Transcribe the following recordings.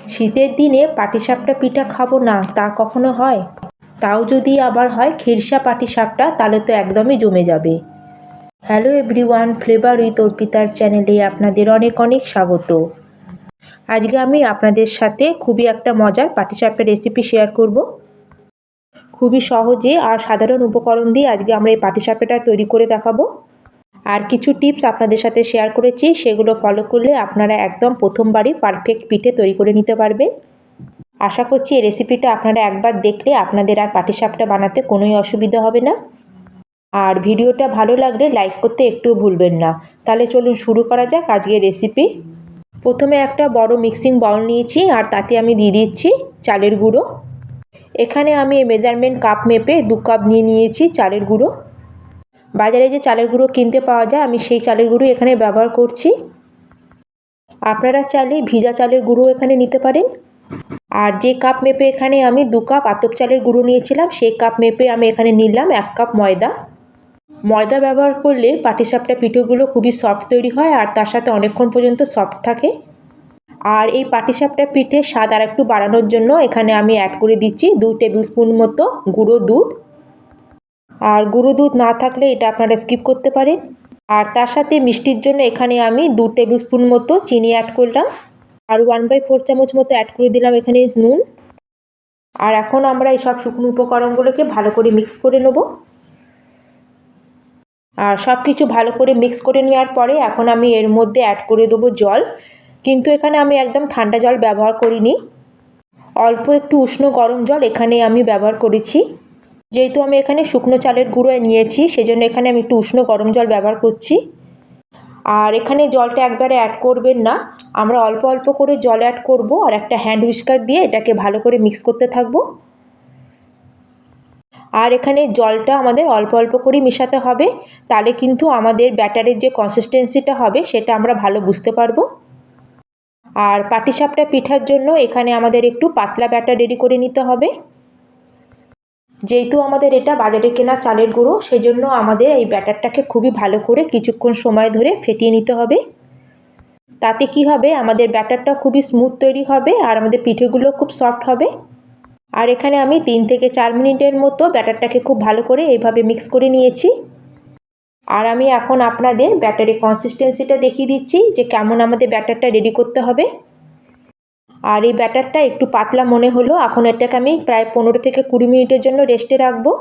শীতের দিনে পাটিসাপটা পিঠা খাবো না তা কখনো হয়? তাও যদি আবার হয় খিরসা পাটিসাপটা, তাহলে তো একদমই জমে যাবে। হ্যালো এভরিওয়ান, ফ্লেভার উইথ অর্পিতার চ্যানেলে আপনাদের অনেক অনেক স্বাগত। আজকে আমি আপনাদের সাথে খুবই একটা মজার পাটিসাপটা রেসিপি শেয়ার করব। খুবই সহজে আর সাধারণ উপকরণ দিয়ে আজকে আমরা এই পাটিসাপটাটা তৈরি করে দেখাবো। আর কিছু টিপস আপনাদের সাথে শেয়ার করেছি, সেগুলো ফলো করলে আপনারা একদম প্রথমবারই পারফেক্ট পিঠে তৈরি করে নিতে পারবেন। আশা করছি এই রেসিপিটা আপনারা একবার দেখলে আপনাদের আর পাটিসাপটা বানাতে কোনোই অসুবিধা হবে না। আর ভিডিওটা ভালো লাগলে লাইক করতে একটুও ভুলবেন না। তাহলে চলুন শুরু করা যাক আজকের রেসিপি। প্রথমে একটা বড় মিক্সিং বাউল নিয়েছি আর তাতে আমি দিয়ে দিচ্ছি চালের গুঁড়ো। এখানে আমি মেজারমেন্ট কাপ মেপে 2 কাপ নিয়ে নিয়েছি চালের গুঁড়ো। বাজারে যে চালের গুঁড়ো কিনতে পাওয়া যায় আমি সেই চালের গুঁড়ো এখানে ব্যবহার করছি। আপনারা চাইলে ভিজা চালের গুঁড়ো এখানে নিতে পারেন। আর যে কাপ মেপে এখানে আমি 2 কাপ আতপ চালের গুঁড়ো নিয়েছিলাম, সেই কাপ মেপে আমি এখানে নিলাম 1 কাপ ময়দা। ময়দা ব্যবহার করলে পাটিসাপটা পিঠেগুলো খুবই সফট তৈরি হয় আর তার সাথে অনেকক্ষণ পর্যন্ত সফট থাকে। আর এই পাটিসাপটা পিঠের স্বাদ আর একটু বাড়ানোর জন্য এখানে আমি অ্যাড করে দিচ্ছি 2 টেবিল স্পুন মতো গুঁড়ো দুধ। আর গুঁড়ো দুধ না থাকলে এটা আপনারা স্কিপ করতে পারেন। আর তার সাথে মিষ্টির জন্য এখানে আমি 2 টেবিল স্পুন মতো চিনি অ্যাড করলাম। আর 1/4 চামচ মতো অ্যাড করে দিলাম এখানে নুন। আর এখন আমরা এই সব শুকনো উপকরণগুলোকে ভালো করে মিক্স করে নেব। আর সব কিছু ভালো করে মিক্স করে নেওয়ার পরে এখন আমি এর মধ্যে অ্যাড করে দেবো জল। কিন্তু এখানে আমি একদম ঠান্ডা জল ব্যবহার করিনি, অল্প একটু উষ্ণ গরম জল এখানে আমি ব্যবহার করেছি। যেহেতু আমি এখানে শুকনো চালের গুঁড়ো নিয়েছি, সেজন্য এখানে আমি একটু উষ্ণ গরম জল ব্যবহার করছি। আর এখানে জলটা একবারে অ্যাড করবেন না, আমরা অল্প অল্প করে জল অ্যাড করব আর একটা হ্যান্ড হুইস্কার দিয়ে এটাকে ভালো করে মিক্স করতে থাকবো। আর এখানে জলটা আমাদের অল্প অল্প করে মেশাতে হবে, তাহলে কিন্তু আমাদের ব্যাটারের যে কনসিস্টেন্সিটা হবে সেটা আমরা ভালো বুঝতে পারবো। আর পাটিসাপটা পিঠার জন্য এখানে আমাদের একটু পাতলা ব্যাটার রেডি করে নিতে হবে। যেহেতু আমাদের এটা বাজারে কেনা চালের গুঁড়ো, সেজন্য আমাদের এই ব্যাটারটাকে খুবই ভালো করে কিছুক্ষণ সময় ধরে ফেটিয়ে নিতে হবে। তাতে কি হবে, আমাদের ব্যাটারটা খুবই স্মুথ তৈরি হবে আর আমাদের পিঠেগুলো খুব সফট হবে। আর এখানে আমি 3 থেকে 4 মিনিটের মতো ব্যাটারটাকে খুব ভালো করে এইভাবে মিক্স করে নিয়েছি। আর আমি এখন আপনাদের ব্যাটারের কনসিস্টেন্সিটা দেখিয়ে দিচ্ছি যে কেমন আমাদের ব্যাটারটা রেডি করতে হবে। আর এই ব্যাটারটা একটু পাতলা মনে হলো, এখন এটাকে আমি প্রায় 15 থেকে 20 মিনিটের জন্য রেস্টে রাখবো।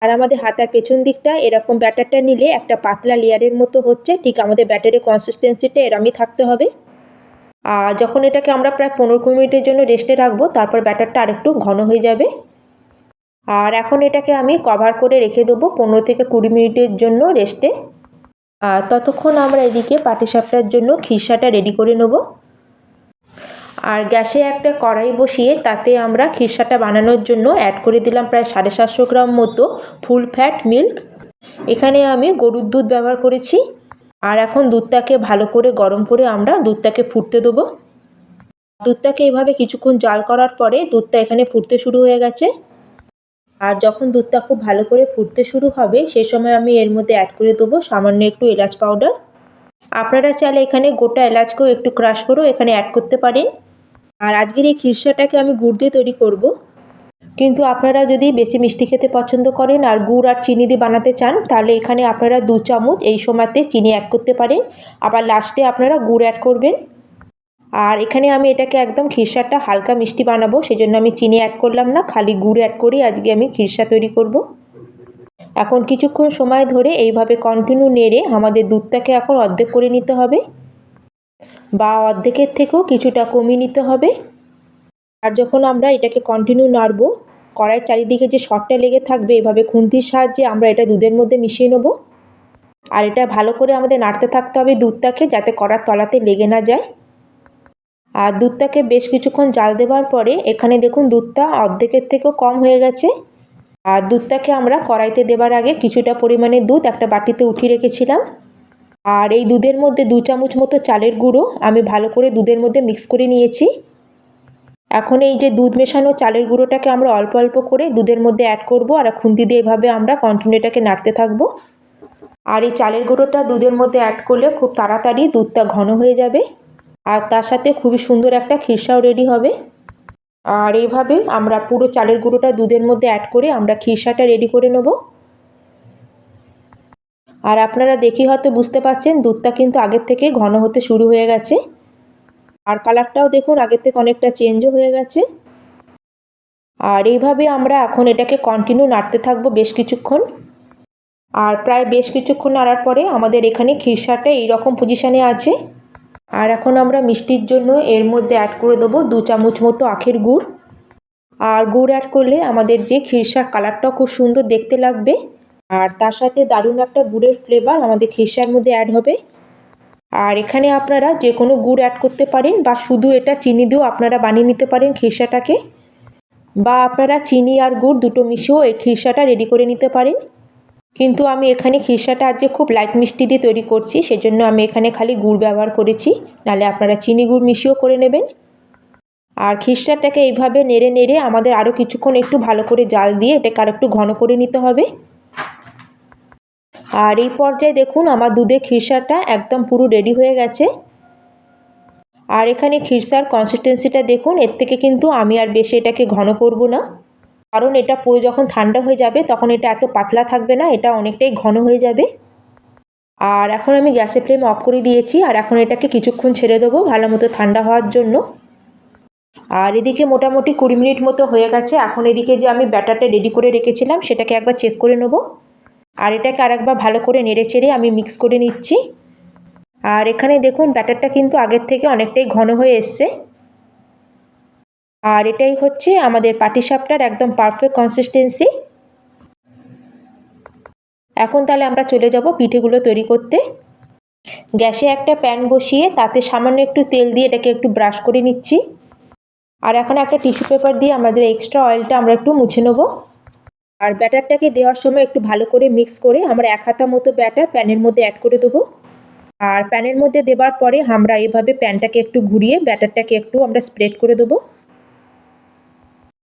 আর আমাদের হাতার পেছন দিকটা এরকম ব্যাটারটা নিলে একটা পাতলা লেয়ারের মতো হচ্ছে, ঠিক আমাদের ব্যাটারের কনসিস্টেন্সিটা এরমই থাকতে হবে। আর যখন এটাকে আমরা প্রায় 15-20 মিনিটের জন্য রেস্টে রাখবো, তারপর ব্যাটারটা আরেকটু ঘন হয়ে যাবে। আর এখন এটাকে আমি কভার করে রেখে দেবো 15 থেকে 20 মিনিটের জন্য রেস্টে। আর ততক্ষণ আমরা এদিকে পাটিসাপটার জন্য খিরসাটা রেডি করে নেব। আর গ্যাসে একটা কড়াই বসিয়ে তাতে আমরা খিরসাটা বানানোর জন্য অ্যাড করে দিলাম প্রায় 750 গ্রাম মতো ফুল ফ্যাট মিল্ক। এখানে আমি গরুর দুধ ব্যবহার করেছি। আর এখন দুধটাকে ভালো করে গরম করে আমরা দুধটাকে ফুটতে দেবো। দুধটাকে এভাবে কিছুক্ষণ জাল করার পরে দুধটা এখানে ফুটতে শুরু হয়ে গেছে। আর যখন দুধটা খুব ভালো করে ফুটতে শুরু হবে, সেই সময় আমি এর মধ্যে অ্যাড করে দেবো সামান্য একটু এলাচ পাউডার। আপনারা চাইলে এখানে গোটা এলাচকেও একটু ক্রাশ করেও এখানে অ্যাড করতে পারেন। আর আজকের এই খিরসাটাকে আমি গুড় দিয়ে তৈরি করব, কিন্তু আপনারা যদি বেশি মিষ্টি খেতে পছন্দ করেন আর গুড় আর চিনি দিয়ে বানাতে চান, তাহলে এখানে আপনারা 2 চামচ এই সময়তে চিনি অ্যাড করতে পারেন, আবার লাস্টে আপনারা গুড় অ্যাড করবেন। আর এখানে আমি এটাকে একদম খিরসাটা হালকা মিষ্টি বানাবো, সেজন্য আমি চিনি অ্যাড করলাম না, খালি গুড় অ্যাড করেই আজকে আমি খিরসা তৈরি করব। এখন কিছুক্ষণ সময় ধরে এইভাবে কন্টিনিউ নেড়ে আমাদের দুধটাকে এখন অর্ধেক করে নিতে হবে, বা অর্ধেকের থেকেও কিছুটা কমিয়ে নিতে হবে। আর যখন আমরা এটাকে কন্টিনিউ নাড়ব, কড়াইয়ের চারিদিকে যে সরটা লেগে থাকবে, এভাবে খুন্তির সাহায্যে আমরা এটা দুধের মধ্যে মিশিয়ে নেব। আর এটা ভালো করে আমাদের নাড়তে থাকতে হবে দুধটাকে, যাতে কড়ার তলাতে লেগে না যায়। আর দুধটাকে বেশ কিছুক্ষণ জাল দেওয়ার পরে এখানে দেখুন দুধটা অর্ধেকের থেকেও কম হয়ে গেছে। আর দুধটাকে আমরা কড়াইতে দেওয়ার আগে কিছুটা পরিমাণে দুধ একটা বাটিতে উঠিয়ে রেখেছিলাম। আর এই দুধের মধ্যে 2 চামচ মতো চালের গুঁড়ো আমি ভালো করে দুধের মধ্যে মিক্স করে নিয়েছি। এখন এই যে দুধ মেশানো চালের গুঁড়োটাকে আমরা অল্প অল্প করে দুধের মধ্যে অ্যাড করব, আর খুন্তি দিয়ে এভাবে আমরা কন্টিনিউ এটাকে নাড়তে থাকবো। আর এই চালের গুঁড়োটা দুধের মধ্যে অ্যাড করলে খুব তাড়াতাড়ি দুধটা ঘন হয়ে যাবে। আর তার সাথে খুবই সুন্দর একটা খিরসাও রেডি হবে। আর এইভাবে আমরা পুরো চালের গুঁড়োটা দুধের মধ্যে অ্যাড করে আমরা খিরসাটা রেডি করে নেব। আর আপনারা দেখি হয়তো বুঝতে পারছেন দুধটা কিন্তু আগের থেকে ঘন হতে শুরু হয়ে গেছে। আর কালারটাও দেখুন আগের থেকে অনেকটা চেঞ্জও হয়ে গেছে। আর এইভাবে আমরা এখন এটাকে কন্টিনিউ নাড়তে থাকবো বেশ কিছুক্ষণ। আর প্রায় বেশ কিছুক্ষণ নাড়ার পরে আমাদের এখানে খিরসাটা এইরকম পজিশানে আছে। আর এখন আমরা মিষ্টির জন্য এর মধ্যে অ্যাড করে দেবো 2 চামচ মতো আখের গুড়। আর গুড় অ্যাড করলে আমাদের যে খিরসার কালারটাও খুব সুন্দর দেখতে লাগবে। আর তার সাথে দারুণ একটা গুড়ের ফ্লেভার আমাদের খিরসার মধ্যে অ্যাড হবে। আর এখানে আপনারা যে কোনো গুড় অ্যাড করতে পারেন বা শুধু এটা চিনি দিয়েও আপনারা বানিয়ে নিতে পারেন খিরসাটাকে, বা আপনারা চিনি আর গুড় দুটো মিশিয়েও এই খিরসাটা রেডি করে নিতে পারেন। কিন্তু আমি এখানে খিরসাটা আজকে খুব লাইট মিষ্টি দিয়ে তৈরি করছি, সেজন্য আমি এখানে খালি গুড় ব্যবহার করেছি, নাহলে আপনারা চিনি গুড় মিশিয়েও করে নেবেন। আর খিরসাটাকে এইভাবে নেড়ে নেড়ে আমাদের আরও কিছুক্ষণ একটু ভালো করে জাল দিয়ে এটাকে আর একটু ঘন করে নিতে হবে। আর এই পর্যায়ে দেখুন আমার দুধের খিরসাটা একদম পুরো রেডি হয়ে গেছে। আর এখানে খিরসার কনসিস্টেন্সিটা দেখুন, এর থেকে কিন্তু আমি আর বেশি এটাকে ঘন করব না, কারণ এটা পুরো যখন ঠান্ডা হয়ে যাবে তখন এটা এত পাতলা থাকবে না, এটা অনেকটাই ঘন হয়ে যাবে। আর এখন আমি গ্যাসের ফ্লেম অফ করে দিয়েছি। আর এখন এটাকে কিছুক্ষণ ছেড়ে দেবো ভালো মতো ঠান্ডা হওয়ার জন্য। আর এদিকে মোটামুটি 20 মিনিট মতো হয়ে গেছে। এখন এদিকে যে আমি ব্যাটারটা রেডি করে রেখেছিলাম সেটাকে একবার চেক করে নেব। আর এটাকে আরেকবার ভালো করে নেড়ে চেড়ে আমি মিক্স করে নিচ্ছি। আর এখানে দেখুন ব্যাটারটা কিন্তু আগের থেকে অনেকটাই ঘন হয়ে এসছে। আর এটাই হচ্ছে আমাদের পাটিসাপটার একদম পারফেক্ট কনসিস্টেন্সি। এখন তাহলে আমরা চলে যাব পিঠেগুলো তৈরি করতে। গ্যাসে একটা প্যান বসিয়ে তাতে সামান্য একটু তেল দিয়ে এটাকে একটু ব্রাশ করে নিচ্ছি। আর এখন একটা টিস্যু পেপার দিয়ে আমাদের এক্সট্রা অয়েলটা আমরা একটু মুছে নেব। আর ব্যাটারটাকে দেওয়ার সময় একটু ভালো করে মিক্স করে আমরা 1 হাতা মতো ব্যাটার প্যানের মধ্যে অ্যাড করে দেবো। আর প্যানের মধ্যে দেওয়ার পরে আমরা এইভাবে প্যানটাকে একটু ঘুরিয়ে ব্যাটারটাকে একটু আমরা স্প্রেড করে দেবো।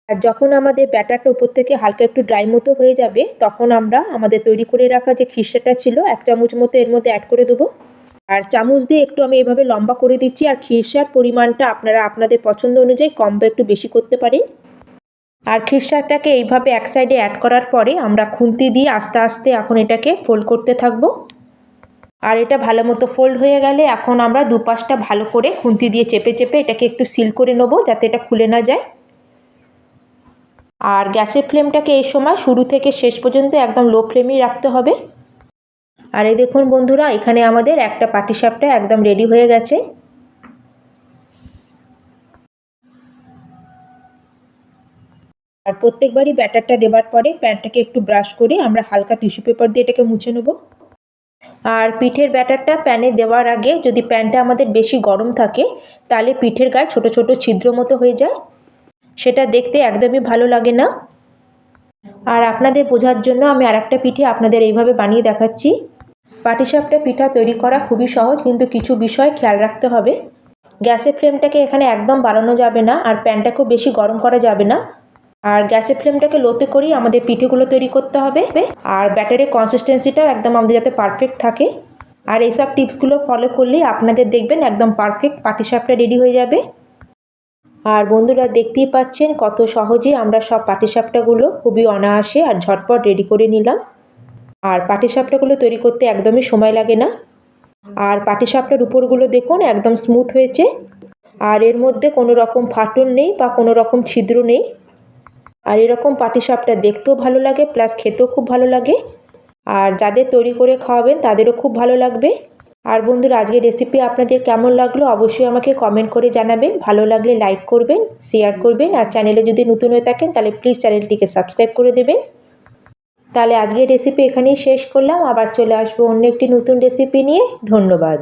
আর যখন আমাদের ব্যাটারটা উপর থেকে হালকা একটু ড্রাই মতো হয়ে যাবে তখন আমরা আমাদের তৈরি করে রাখা যে খিরসাটা ছিল 1 চামচ মতো এর মধ্যে অ্যাড করে দেবো। আর চামচ দিয়ে একটু আমি এভাবে লম্বা করে দিচ্ছি। আর খিরসার পরিমাণটা আপনারা আপনাদের পছন্দ অনুযায়ী কম বা একটু বেশি করতে পারেন। আর খিরসাটাকে এইভাবে এক সাইডে অ্যাড করার পরে আমরা খুন্তি দিয়ে আস্তে আস্তে এখন এটাকে ফোল্ড করতে থাকবো। আর এটা ভালো মতো ফোল্ড হয়ে গেলে এখন আমরা দুপাশটা ভালো করে খুন্তি দিয়ে চেপে চেপে এটাকে একটু সিল করে নেবো যাতে এটা খুলে না যায়। আর গ্যাসের ফ্লেমটাকে এই সময় শুরু থেকে শেষ পর্যন্ত একদম লো ফ্লেমেই রাখতে হবে। আর এই দেখুন বন্ধুরা, এখানে আমাদের একটা পাটিসাপটা একদম রেডি হয়ে গেছে। আর প্রত্যেকবারই ব্যাটারটা দেওয়ার পরে প্যানটাকে একটু ব্রাশ করে আমরা হালকা টিস্যু পেপার দিয়ে এটাকে মুছে নেব। আর পিঠের ব্যাটারটা প্যানে দেওয়ার আগে যদি প্যানটা আমাদের বেশি গরম থাকে তাহলে পিঠের গায়ে ছোট ছোট ছিদ্র মতো হয়ে যায়, সেটা দেখতে একদমই ভালো লাগে না। আর আপনাদের বোঝার জন্য আমি আরেকটা পিঠে আপনাদের এইভাবে বানিয়ে দেখাচ্ছি। পাটিসাপটা পিঠা তৈরি করা খুবই সহজ, কিন্তু কিছু বিষয় খেয়াল রাখতে হবে। গ্যাসের ফ্লেমটাকে এখানে একদম বাড়ানো যাবে না, আর প্যানটাকেও বেশি গরম করা যাবে না। আর গ্যাসের ফ্লেমটাকে লোতে করেই আমাদের পিঠেগুলো তৈরি করতে হবে। আর ব্যাটারের কনসিস্টেন্সিটাও একদম আমাদের যাতে পারফেক্ট থাকে। আর এইসব টিপসগুলো ফলো করলেই আপনাদের দেখবেন একদম পারফেক্ট পাটিসাপটা রেডি হয়ে যাবে। আর বন্ধুরা দেখতেই পাচ্ছেন কত সহজে আমরা সব পাটিসাপটাগুলো খুবই অনায়াসে আর ঝটপট রেডি করে নিলাম। আর পাটিসাপটাগুলো তৈরি করতে একদমই সময় লাগে না। আর পাটিসাপটার উপরগুলো দেখুন একদম স্মুথ হয়েছে। আর এর মধ্যে কোনো রকম ফাটল নেই বা কোনো রকম ছিদ্র নেই। আর এরকম পাটিসাপটা দেখতেও ভালো লাগে, প্লাস খেতেও খুব ভালো লাগে। আর যাদের তৈরি করে খাওয়াবেন তাদেরও খুব ভালো লাগবে। আর বন্ধুরা আজকের রেসিপি আপনাদের কেমন লাগলো অবশ্যই আমাকে কমেন্ট করে জানাবেন। ভালো লাগলে লাইক করবেন, শেয়ার করবেন, আর চ্যানেলে যদি নতুন হয়ে থাকেন তাহলে প্লিজ চ্যানেলটিকে সাবস্ক্রাইব করে দেবেন। তাহলে আজকের রেসিপি এখানেই শেষ করলাম, আবার চলে আসবো অন্য একটি নতুন রেসিপি নিয়ে। ধন্যবাদ।